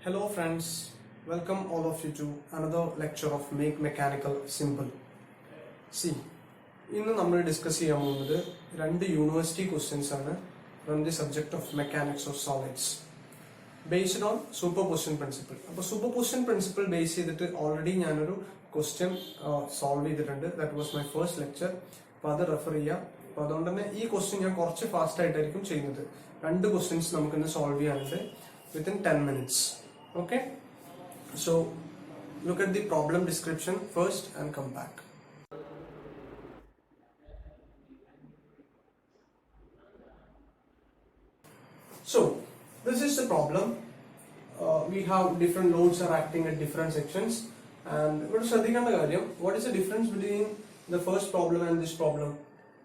Hello friends, welcome all of you to another lecture of Make Mechanical Simple. See, ഇന്ന് നമ്മൾ discuss ചെയ്യാൻ പോകുന്നത് രണ്ട് യൂണിവേഴ്സിറ്റി ക്വസ്റ്റ്യൻസ് ആണ് from the subject of mechanics of solids based on super position principle. അപ്പോൾ super position principle base ചെയ്തിട്ട് already ഞാനൊരു question solve ചെയ്തിട്ടുണ്ട്. That was my first lecture. അപ്പോൾ അത് റെഫർ ചെയ്യാം. അപ്പോൾ അതുകൊണ്ട് തന്നെ ഈ ക്വസ്റ്റ്യൻ ഞാൻ കുറച്ച് ഫാസ്റ്റ് ആയിട്ടായിരിക്കും ചെയ്യുന്നത്. രണ്ട് ക്വസ്റ്റ്യൻസ് നമുക്കിന്ന് സോൾവ് ചെയ്യാനുണ്ട് within 10 minutes. Okay, so look at the problem description first and come back. So this is the problem. We have different loads are acting at different sections, and what is the difference between the first problem and this problem?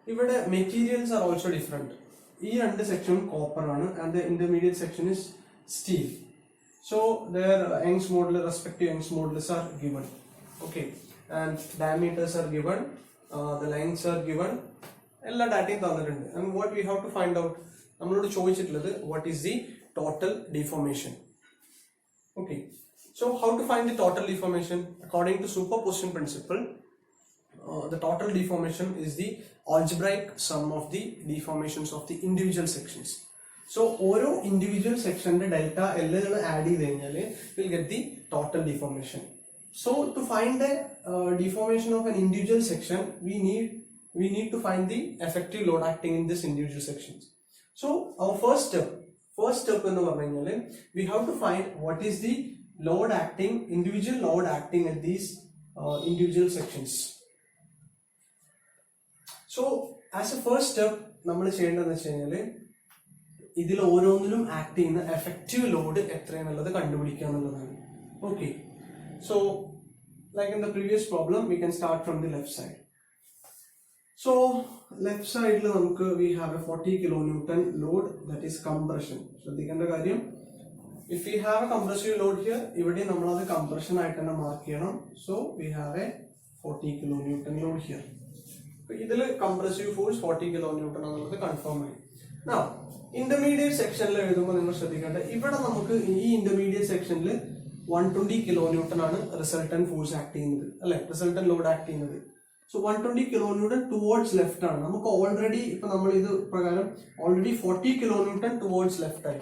Here materials are also different. This under section copper and the intermediate section is steel. So their Young's modulus, respective Young's modulus are given. Okay, and diameters are given, the lengths are given. All data is. And what we have to find out, what is the total deformation? Okay, so how to find the total deformation? According to superposition principle, the total deformation is the algebraic sum of the deformations of the individual sections. So ഓരോ individual സെക്ഷന്റെ delta L add ചെയ്ത് കഴിഞ്ഞാൽ will get the total deformation. So to find the deformation of an individual section we need to find the effective load acting in this individual sections. So our first step എന്ന് പറഞ്ഞു കഴിഞ്ഞാൽ we have to find what is the individual load acting at these individual sections. So as a first step നമ്മൾ ചെയ്യേണ്ടതെന്ന് വെച്ച് കഴിഞ്ഞാൽ ഇതിൽ ഓരോന്നിലും act ചെയ്യുന്ന എഫക്റ്റീവ് ലോഡ് എത്രയാണെന്നുള്ളത് കണ്ടുപിടിക്കുക എന്നുള്ളതാണ്. Okay, so like in the previous problem we can start from the left side. So left സൈഡിൽ നമുക്ക് V have A 40 kN load that is compression. ശ്രദ്ധിക്കേണ്ട കാര്യം, if we have A compressive load here, ഇവിടെ നമ്മളത് compression ആയിട്ട് തന്നെ mark ചെയ്യണം. So we have A 40 kN load here. ഇതിൽ കംപ്രസീവ് ഫോഴ്സ് 40 kN എന്നുള്ളത് കൺഫേം ആയി. Now ഇന്റർമീഡിയറ്റ് സെക്ഷനിൽ എഴുതുമ്പോൾ നിങ്ങൾ ശ്രദ്ധിക്കേണ്ട, ഇവിടെ നമുക്ക് ഈ ഇന്റർമീഡിയറ്റ് സെക്ഷനിൽ 120 kN ആണ് റിസൾട്ടന്റ് ഫോഴ്സ് ആക്ട് ചെയ്യുന്നത്, അല്ലെ, റിസൾട്ടന്റ് ലോഡ് ആക്ട് ചെയ്യുന്നത്. സോ 120 kN ടുവേർഡ്സ് ലെഫ്റ്റ് ആണ്. നമുക്ക് ഓൾറെഡി ഇപ്പൊ നമ്മൾ ഇത് പ്രകാരം ഓൾറെഡി 40 kN ടുവേർഡ്സ് ലെഫ്റ്റ് ആയി.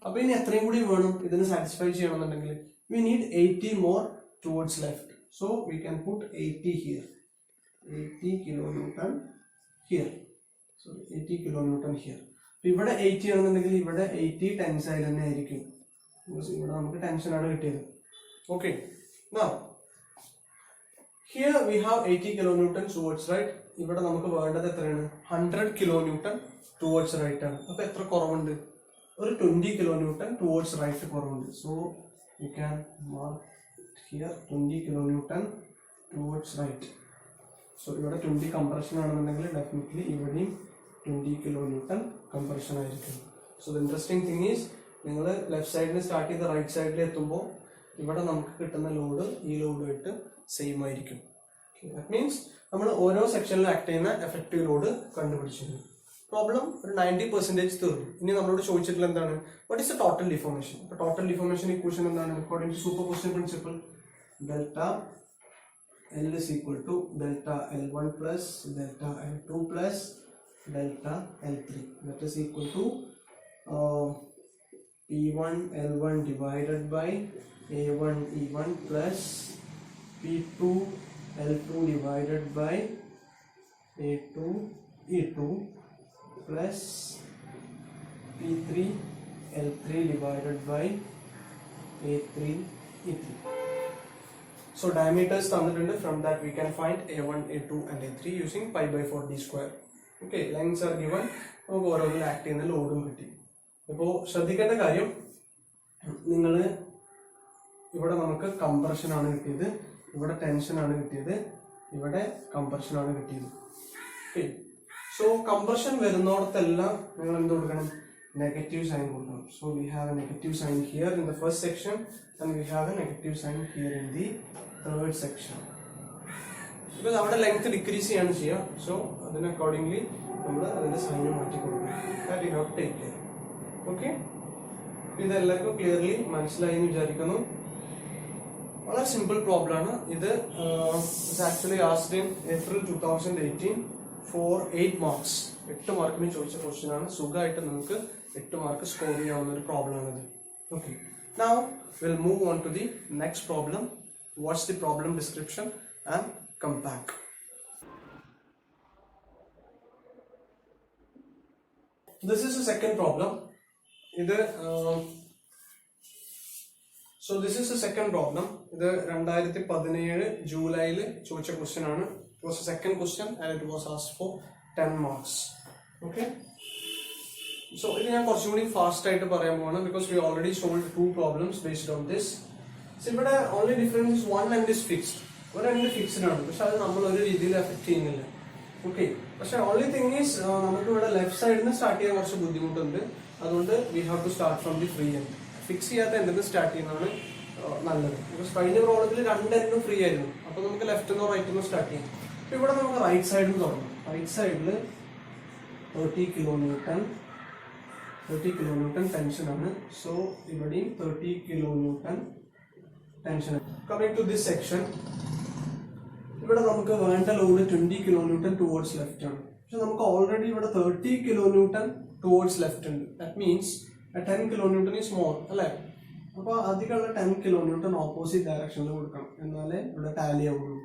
അപ്പൊ ഇനി എത്രയും കൂടി വേണം ഇതിന് സാറ്റിസ്ഫൈ ചെയ്യണമെന്നുണ്ടെങ്കിൽ we need 80 more towards left. So we can put 80 here, 80 kN here, so 80 kN here. ഇവിടെ 80 ആണെന്നുണ്ടെങ്കിൽ ഇവിടെ 80 ടെൻസൈൽ തന്നെ ആയിരിക്കും. ഇവിടെ നമുക്ക് ടെൻഷൻ ആണ് കിട്ടിയത്. Okay, now here we have 80 kN towards right. ഇവിടെ നമുക്ക് വേണ്ടത് എത്രയാണ്? 100 kN ടുവേർഡ്സ് റൈറ്റ് ആണ്. അപ്പൊ എത്ര കുറവുണ്ട്? ഒരു 20 kN ടുവേർഡ്സ് റൈറ്റ് കുറവുണ്ട്. So you can mark here 20 kN towards right. So ഇവിടെ 20 കംപ്രഷൻ ആണെന്നുണ്ടെങ്കിൽ ഡെഫിനറ്റ്ലി ഇവിടെയും 20 kN കംപ്രഷൻ ആയിരിക്കും. So the interesting thing is, നിങ്ങൾ ലെഫ്റ്റ് സൈഡിൽ സ്റ്റാർട്ട് ചെയ്ത് റൈറ്റ് സൈഡിൽ എത്തുമ്പോൾ ഇവിടെ നമുക്ക് കിട്ടുന്ന ലോഡ് ഈ ലോഡുമായിട്ട് സെയിം ആയിരിക്കും. ദാറ്റ് മീൻസ് നമ്മൾ ഓരോ സെക്ഷനിൽ ആക്ട് ചെയ്യുന്ന എഫക്റ്റീവ് ലോഡ് കണ്ടുപിടിച്ചിരുന്നു. പ്രോബ്ലം ഒരു 90% തീർന്നു. ഇനി നമ്മളോട് ചോദിച്ചിട്ടുള്ള എന്താണ്? What is the total deformation? അപ്പോൾ ടോട്ടൽ ഡിഫോർമേഷൻ ഇക്വേഷൻ എന്താണ്? According to superposition principle, delta L is equal to delta L1 plus delta L2 plus delta L3. That is equal to P1 L1 divided by A1 E1 plus P2 L2 divided by A2 E2 plus P3 L3 divided by A3 E3. So diameters തന്നിട്ടുണ്ട്. From that we can find A1, A2 and A3 using pi by 4 d square. Okay, lengths are given. നമുക്ക് ഓരോന്നിൽ act ചെയ്യുന്ന ലോഡും കിട്ടി. ഇപ്പോൾ ശ്രദ്ധിക്കേണ്ട കാര്യം, നിങ്ങൾ ഇവിടെ നമുക്ക് കംപ്രഷൻ ആണ് കിട്ടിയത്, ഇവിടെ ടെൻഷൻ ആണ് കിട്ടിയത്, ഇവിടെ കംപ്രഷൻ ആണ് കിട്ടിയത്. ഓക്കെ, സോ കംപ്രഷൻ വരുന്നിടത്തെല്ലാം നിങ്ങൾ എന്ത് കൊടുക്കണം? നെഗറ്റീവ് സൈൻ കൊടുക്കണം. So we have a negative sign here in the first section and we have a negative sign here in the third section, because our length decrease ചെയ്യാണ് ചെയ്യുക. So അതിന് accordingly നമ്മൾ അതിന്റെ sign മാറ്റി കൊടുക്കണം. That you have to take care. Okay, ഇതെല്ലാവർക്കും clearly മനസ്സിലായി എന്ന് വിചാരിക്കുന്നു. വളരെ സിമ്പിൾ പ്രോബ്ലം ആണ് ഇത്. Actually asked in April 2018 for 8 marks. 8 മാർക്കിന് ചോദിച്ച ക്വസ്റ്റ്യൻ ആണ്. സുഖമായിട്ട് നിങ്ങൾക്ക് 8 മാർക്ക് സ്കോർ ചെയ്യാവുന്ന ഒരു പ്രോബ്ലം ആണിത്. Okay, now will move on to the next problem. What's the problem description and come back. This is the second problem. So this is the second problem. ഇത് 2017 ജൂലൈയിൽ ചോദിച്ച question ആണ്. It was the second question and it was asked for 10 marks. Okay. So ഇത് ഞാൻ കുറച്ചും കൂടി fast ആയിട്ട് പറയാൻ പോവാണ് because we already solved 2 problems based on this. So ഇവിടെ only difference is one end is fixed. ഒരു end ഫിക്സ്ഡ് ആണ്, പക്ഷെ അത് നമ്മൾ ഒരു രീതിയിൽ എഫക്ട് ചെയ്യുന്നില്ല. ഓക്കെ, പക്ഷെ ഓൺലി തിങ് ഈസ് നമുക്ക് ഇവിടെ ലെഫ്റ്റ് സൈഡിൽ നിന്ന് സ്റ്റാർട്ട് ചെയ്യാൻ കുറച്ച് ബുദ്ധിമുട്ടുണ്ട്. അതുകൊണ്ട് we have to start from the free end. Fix ചെയ്യാത്ത എന്തെങ്കിലും സ്റ്റാർട്ട് ചെയ്യുന്നതാണ് നല്ലത്. ബിക്കോസ് കഴിഞ്ഞ പ്രോബ്ലത്തിൽ 2 എൻഡും ഫ്രീ ആയിരുന്നു. അപ്പോൾ നമുക്ക് ലെഫ്റ്റ് നിന്നോ റൈറ്റ് നിന്നോ സ്റ്റാർട്ട് ചെയ്യാം. അപ്പോൾ ഇവിടെ നമുക്ക് റൈറ്റ് സൈഡിൽ നിന്ന് തുടങ്ങാം. റൈറ്റ് സൈഡിൽ 30 കിലോന്യൂട്ടൺ ടെൻഷനാണ്. സോ ഇവിടെയും 30 kilonewton tension. Coming to this section, ഇവിടെ നമുക്ക് വേണ്ട ലോഡ് 20 കിലോന്യൂട്ടൺ ടുവേർഡ്സ് ലെഫ്റ്റ് ആണ്. പക്ഷെ നമുക്ക് ഓൾറെഡി ഇവിടെ 30 കിലോന്യൂട്ടൺ ടുവേർഡ്സ് ലെഫ്റ്റ് ഉണ്ട്. That means 10 kilonewton is more അല്ലേ. അപ്പോൾ അധികമുള്ള 10 കിലോന്യൂട്ടൺ ഓപ്പോസിറ്റ് ഡയറക്ഷനിൽ കൊടുക്കണം, എന്നാലേ ഇവിടെ ടാലി ആവുള്ളൂ.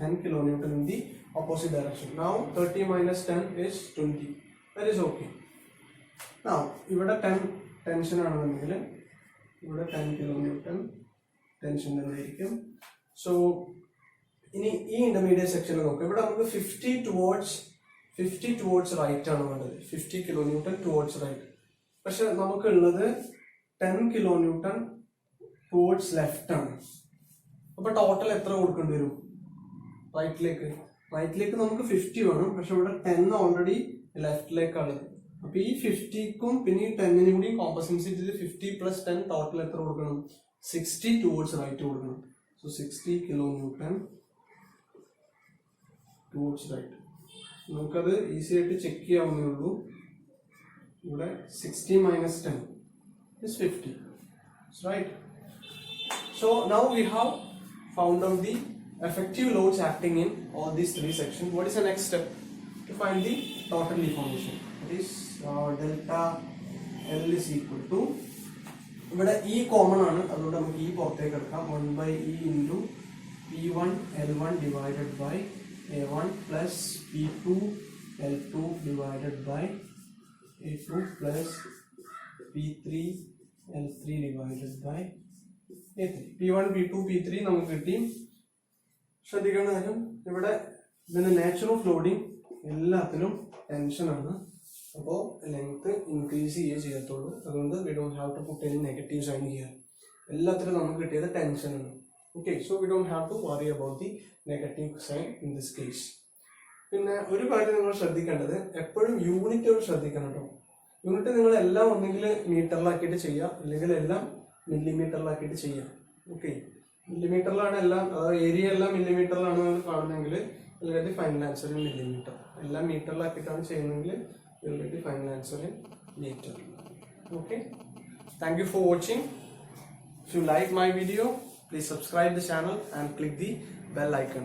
10 kilonewton in the opposite direction. Now 30 minus 10 is 20. That is okay. Now ഇവിടെ 10 ടെൻഷൻ ആണെന്നുണ്ടെങ്കിൽ ഇവിടെ 10 kilonewton ടെൻഷൻ തന്നെയായിരിക്കും. സോ ഇനി ഈ ഇന്റർമീഡിയറ്റ് സെക്ഷനിൽ നോക്കാം. ഇവിടെ നമുക്ക് 50 ടുവേർഡ്സ് റൈറ്റ് ആണ് വേണ്ടത്. 50 kilonewton ടുവേർഡ്സ് റൈറ്റ്. പക്ഷെ നമുക്കുള്ളത് 10 kilonewton ടുവേർഡ്സ് ലെഫ്റ്റ് ആണ്. അപ്പൊ ടോട്ടൽ എത്ര കൊടുക്കേണ്ടി വരും? റൈറ്റിലേക്ക് നമുക്ക് 50 വേണം, പക്ഷെ ഇവിടെ 10 ഓൾറെഡി ലെഫ്റ്റിലേക്കാണ്. അപ്പൊ ഈ 50ക്കും പിന്നെ ഈ 10നും കൂടി കോമ്പൻസേറ്റ് ചെയ്ത് 50 + 10 ടോട്ടൽ എത്ര കൊടുക്കണം? 60 ടുവേർഡ്സ് റൈറ്റ് കൊടുക്കണം. So 60 kilonewton towards right. നമുക്കത് ഈസി ആയിട്ട് ചെക്ക് ചെയ്യാവുന്നേ ഉള്ളൂ. ഇവിടെ 60 minus 10 is 50. Right? So now we have found out the effective loads acting in all these 3 sections. What is the next step? To find the total deformation. That is delta L is equal to, ഇവിടെ E common ആണ്, അതുകൊണ്ട് നമുക്ക് E പുറത്തേക്ക് എടുക്കാം. 1/E into P1 L1 divided by A1 plus P2 L2 divided by A2 plus P3 L3 divided by A3. P1 P2 P3 നമുക്ക് കിട്ടി. ശ്രദ്ധിക്കേണ്ട കാര്യം, ഇവിടെ ഇതിന്റെ നേച്ചർ ഓഫ് ലോഡിങ് എല്ലാത്തിലും ടെൻഷനാണ്. അപ്പോൾ ലെങ്ത് ഇൻക്രീസ് ചെയ്യത്തുള്ളൂ. അതുകൊണ്ട് we don't have to put any negative sign here. എല്ലാത്തിലും നമുക്ക് കിട്ടിയത് ടെൻഷനാണ്. Okay, so we don't have to worry about the negative sign in this case. പിന്നെ ഒരു കാര്യം നിങ്ങൾ ശ്രദ്ധിക്കേണ്ടത്, എപ്പോഴും യൂണിറ്റുകൾ ശ്രദ്ധിക്കണം കേട്ടോ. യൂണിറ്റ് നിങ്ങൾ എല്ലാം ഒന്നെങ്കിൽ മീറ്ററിലാക്കിയിട്ട് ചെയ്യുക, അല്ലെങ്കിൽ എല്ലാം മില്ലിമീറ്ററിലാക്കിയിട്ട് ചെയ്യുക. ഓക്കെ, മില്ലിമീറ്ററിലാണ് എല്ലാം, അതായത് ഏരിയ എല്ലാം മില്ലിമീറ്ററിലാണ് നിങ്ങൾ കാണുന്നെങ്കിൽ അല്ലെങ്കിൽ ഫൈനൽ ആൻസർ ഇൻ മില്ലിമീറ്റർ. എല്ലാം മീറ്ററിലാക്കിയിട്ടാണ് ചെയ്യുന്നതെങ്കിൽ final answer in metre. Okay, thank you for watching. If you like my video, please subscribe the channel and click the bell icon.